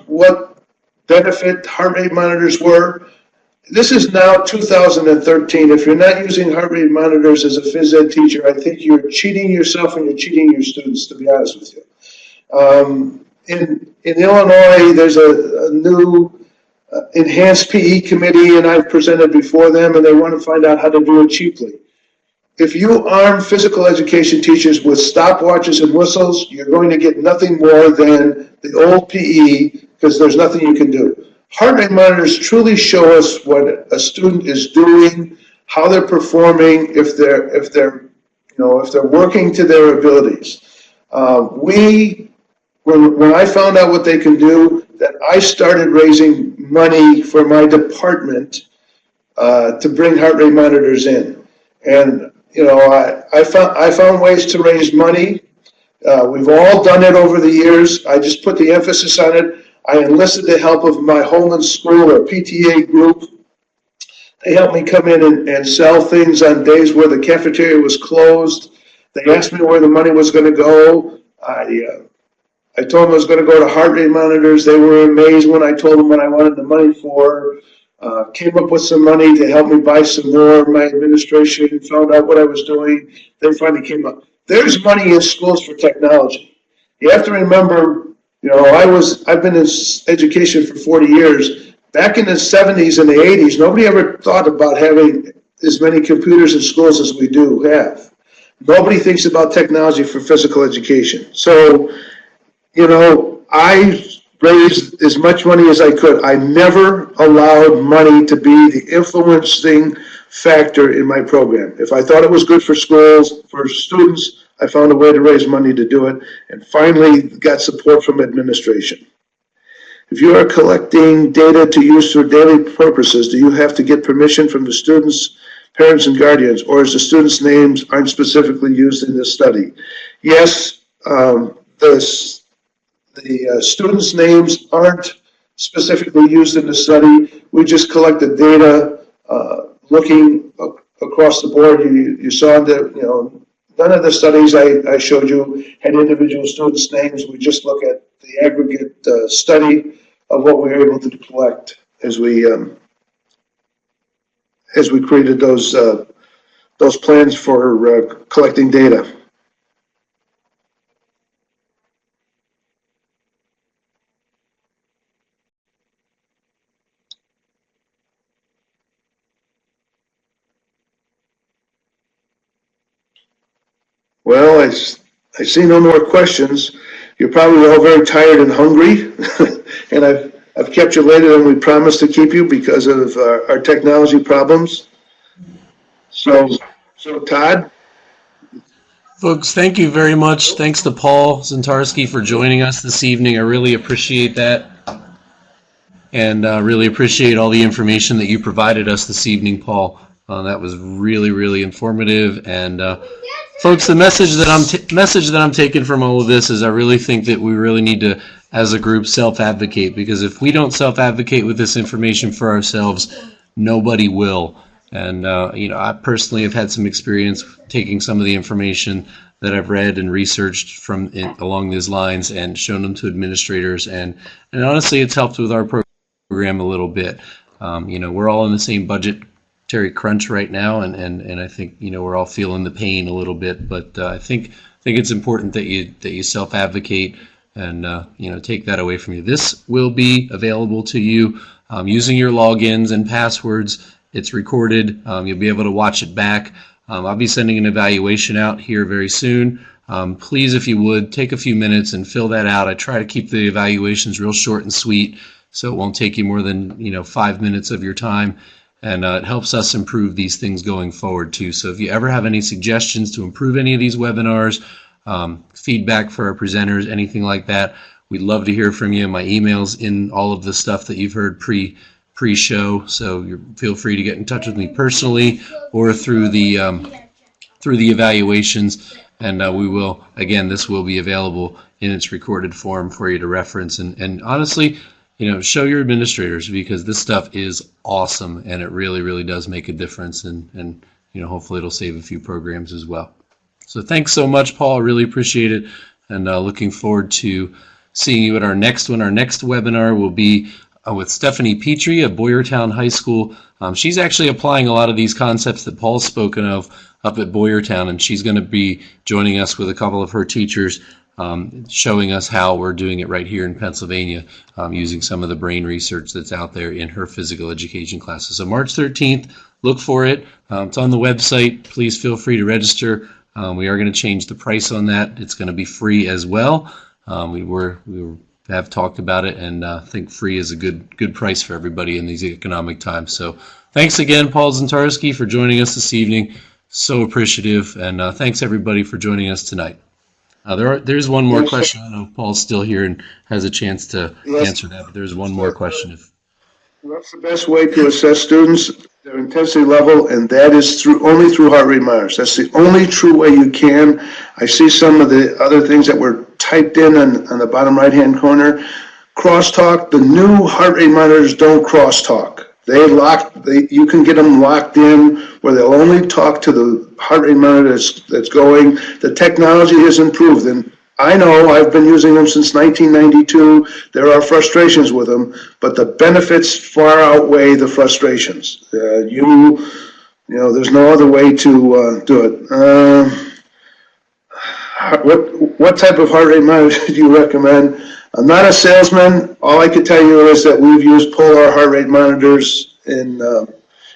what benefit heart rate monitors were. This is now 2013. If you're not using heart rate monitors as a phys ed teacher, I think you're cheating yourself and you're cheating your students, to be honest with you. In Illinois, there's a new enhanced PE committee, and I've presented before them, and they want to find out how to do it cheaply. If you arm physical education teachers with stopwatches and whistles, you're going to get nothing more than the old PE, because there's nothing you can do. Heart rate monitors truly show us what a student is doing, how they're performing, if they're working to their abilities. When I found out what they can do, that I started raising money for my department to bring heart rate monitors in, and I found ways to raise money. We've all done it over the years. I just put the emphasis on it. I enlisted the help of my Holman School or PTA group. They helped me come in and sell things on days where the cafeteria was closed. They asked me where the money was going to go. I told them I was going to go to heart rate monitors. They were amazed when I told them what I wanted the money for. Came up with some money to help me buy some more. My administration found out what I was doing. They finally came up. There's money in schools for technology. You have to remember, I've been in education for 40 years. Back in the 70s and the 80s, nobody ever thought about having as many computers in schools as we do have. Nobody thinks about technology for physical education. So, I raised as much money as I could. I never allowed money to be the influencing factor in my program. If I thought it was good for schools, for students, I found a way to raise money to do it, and finally got support from administration. If you are collecting data to use for daily purposes, do you have to get permission from the students, parents, and guardians, or is the students' names aren't specifically used in this study? Yes, the students' names aren't specifically used in the study. We just collect the data looking across the board. You saw that, none of the studies I showed you had individual students' names. We just look at the aggregate study of what we were able to collect as we created those plans for collecting data. Well, I see no more questions. You're probably all very tired and hungry, and I've kept you later than we promised to keep you because of our technology problems. So Todd? Folks, thank you very much. Thanks to Paul Zientarski for joining us this evening. I really appreciate that. and really appreciate all the information that you provided us this evening, Paul. That was really, really informative. And folks, the message that I'm taking from all of this is I really think that we really need to, as a group, self-advocate, because if we don't self-advocate with this information for ourselves, nobody will. And I personally have had some experience taking some of the information that I've read and researched from along these lines and shown them to administrators, and honestly, it's helped with our program a little bit. We're all in the same budgetary crunch right now, and I think we're all feeling the pain a little bit. But I think it's important that you self-advocate and take that away from you. This will be available to you using your logins and passwords. It's recorded. You'll be able to watch it back. I'll be sending an evaluation out here very soon. Please, if you would, take a few minutes and fill that out. I try to keep the evaluations real short and sweet, so it won't take you more than 5 minutes of your time, and it helps us improve these things going forward too. So if you ever have any suggestions to improve any of these webinars, feedback for our presenters, anything like that, we'd love to hear from you. My email's in all of the stuff that you've heard pre-show, so feel free to get in touch with me personally or through the evaluations, and we will, again, this will be available in its recorded form for you to reference, and honestly, show your administrators, because this stuff is awesome and it really, really does make a difference, and hopefully it'll save a few programs as well. So thanks so much, Paul. I really appreciate it, and looking forward to seeing you at our next one. Our next webinar will be with Stephanie Petrie of Boyertown High School. She's actually applying a lot of these concepts that Paul's spoken of up at Boyertown, and she's going to be joining us with a couple of her teachers, showing us how we're doing it right here in Pennsylvania, using some of the brain research that's out there in her physical education classes. So March 13th, look for it. It's on the website. Please feel free to register. We are going to change the price on that. It's going to be free as well. We have talked about it, and think free is a good price for everybody in these economic times. So thanks again, Paul Zientarski, for joining us this evening. So appreciative, and thanks everybody for joining us tonight. There's one more question. I don't know if Paul's still here and has a chance to answer that, but there's one more question. That's the best way to assess students, their intensity level, and that is only through heart rate monitors. That's the only true way you can. I see some of the other things that were typed in on the bottom right-hand corner. Crosstalk, the new heart rate monitors don't crosstalk. You can get them locked in where they'll only talk to the heart rate monitor that's going. The technology has improved, and I know I've been using them since 1992. There are frustrations with them, but the benefits far outweigh the frustrations. There's no other way to do it. What type of heart rate monitor do you recommend? I'm not a salesman. All I can tell you is that we've used Polar heart rate monitors in the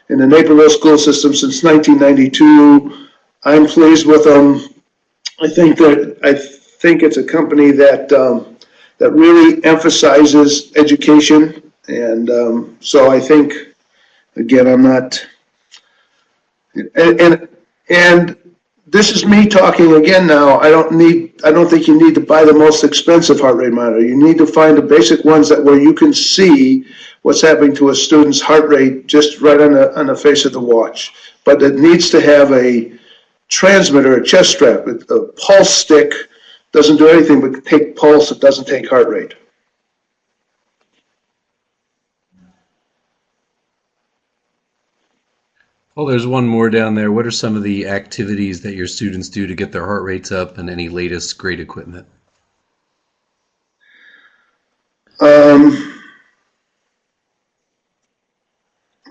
Naperville school system since 1992. I'm pleased with them. I think it's a company that really emphasizes education, and so I think, again, I'm not, and this is me talking again now. I don't think you need to buy the most expensive heart rate monitor. You need to find the basic ones where you can see what's happening to a student's heart rate just right on the face of the watch. But it needs to have a transmitter, a chest strap. A pulse stick doesn't do anything but take pulse. It doesn't take heart rate. Well, there's one more down there. What are some of the activities that your students do to get their heart rates up, and any latest great equipment?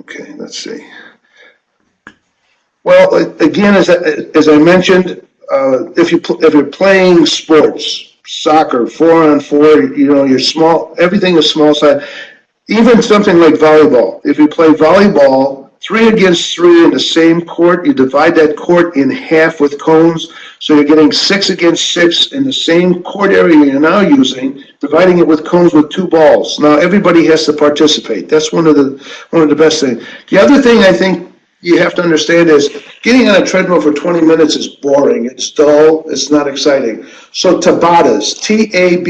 Okay, let's see. Well, again, as I mentioned, if you're playing sports, soccer, 4-on-4, you're small. Everything is small side. Even something like volleyball. If you play volleyball, 3 against 3 in the same court, you divide that court in half with cones, so you're getting 6 against 6 in the same court area you're now using, dividing it with cones with 2 balls. Now everybody has to participate. That's one of the best things. The other thing I think you have to understand is getting on a treadmill for 20 minutes is boring. It's dull. It's not exciting. So Tabatas, Tabatta,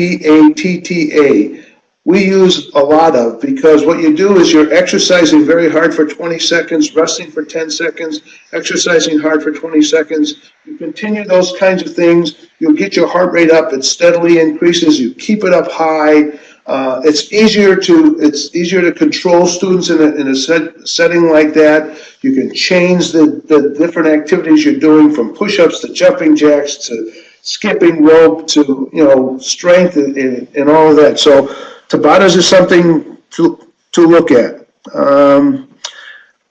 we use a lot of, because what you do is you're exercising very hard for 20 seconds, resting for 10 seconds, exercising hard for 20 seconds. You continue those kinds of things, you'll get your heart rate up, it steadily increases, you keep it up high. It's easier to control students in a setting like that. You can change the different activities you're doing, from push-ups to jumping jacks to skipping rope to, you know, strength and all of that. So Tabatas is something to look at.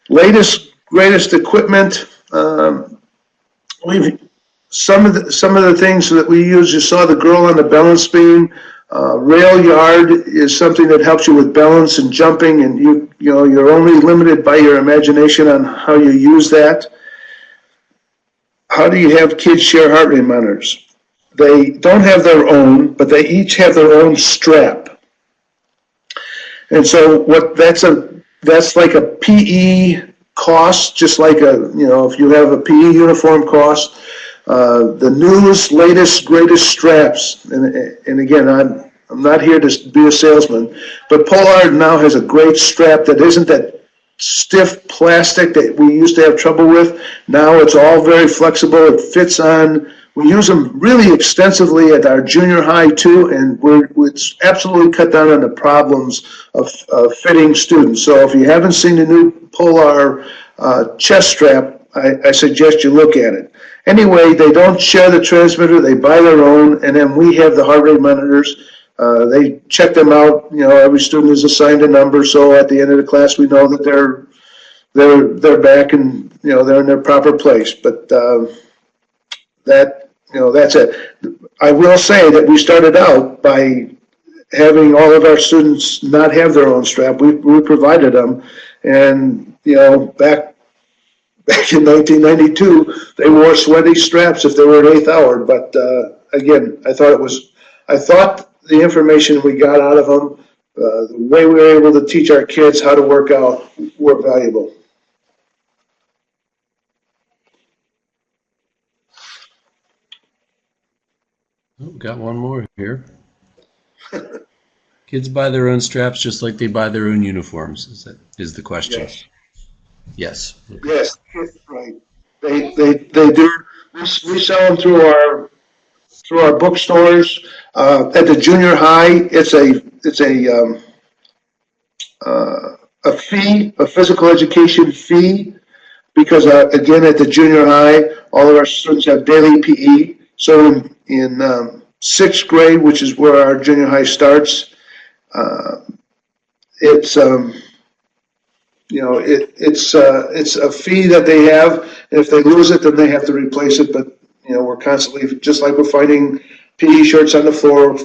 Latest, greatest equipment. Some of the things that we use. You saw the girl on the balance beam. Rail yard is something that helps you with balance and jumping, and you're only limited by your imagination on how you use that. How do you have kids share heart rate monitors? They don't have their own, but they each have their own strap. And so that's like a PE cost, just like if you have a PE uniform cost. The newest, latest, greatest straps, and again, I'm not here to be a salesman, but Pollard now has a great strap that isn't that stiff plastic that we used to have trouble with. Now it's all very flexible. It fits on. We use them really extensively at our junior high too, and it's absolutely cut down on the problems of fitting students. So if you haven't seen the new Polar chest strap, I suggest you look at it. Anyway, they don't share the transmitter, they buy their own, and then we have the heart rate monitors. They check them out. Every student is assigned a number, so at the end of the class we know that they're back and they're in their proper place. But that's it. I will say that we started out by having all of our students not have their own strap. We provided them, and back in 1992, they wore sweaty straps if they were an eighth hour. But again, I thought the information we got out of them, the way we were able to teach our kids how to work out, were valuable. Oh, got one more here. Kids buy their own straps just like they buy their own uniforms. Is the question? Yes. Yes, right. They do. We sell them through our bookstores. At the junior high, it's a fee, a physical education fee, because again, at the junior high, all of our students have daily PE. So in sixth grade, which is where our junior high starts, it's a fee that they have, and if they lose it, then they have to replace it. But we're constantly, just like we're finding PE shirts on the floor,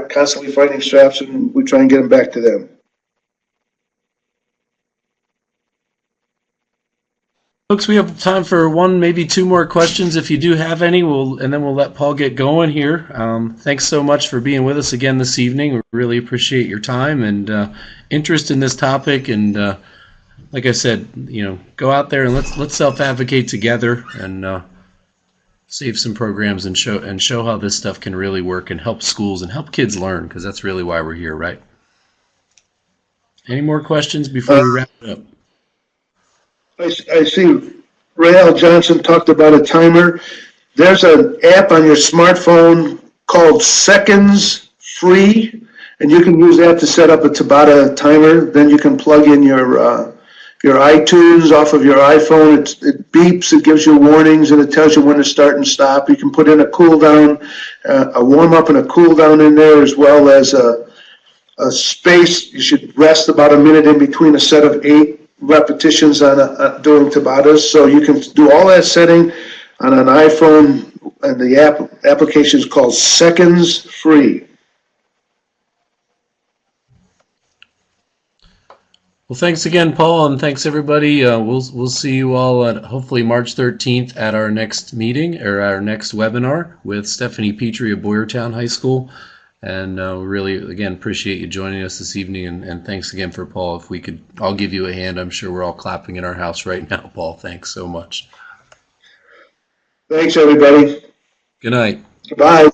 constantly finding straps, and we try and get them back to them. Folks, we have time for one, maybe two more questions. If you do have any, and then we'll let Paul get going here. Thanks so much for being with us again this evening. We really appreciate your time and interest in this topic. And like I said, go out there and let's self-advocate together and save some programs and show how this stuff can really work and help schools and help kids learn, because that's really why we're here, right? Any more questions before we wrap it up? I see Ray L. Johnson talked about a timer. There's an app on your smartphone called Seconds Free, and you can use that to set up a Tabata timer. Then you can plug in your iTunes off of your iPhone. It beeps, it gives you warnings, and it tells you when to start and stop. You can put in a cool down, a warm up and a cool down in there, as well as a space. You should rest about a minute in between a set of 8 repetitions on doing Tabatas. So you can do all that setting on an iPhone, and the application is called Seconds Free. Well, thanks again, Paul, and thanks everybody. We'll see you all at hopefully March 13th at our next meeting or our next webinar with Stephanie Petrie of Boyertown High School. And really, again, appreciate you joining us this evening. And thanks again for Paul. If we could, I'll give you a hand. I'm sure we're all clapping in our house right now, Paul. Thanks so much. Thanks, everybody. Good night. Bye.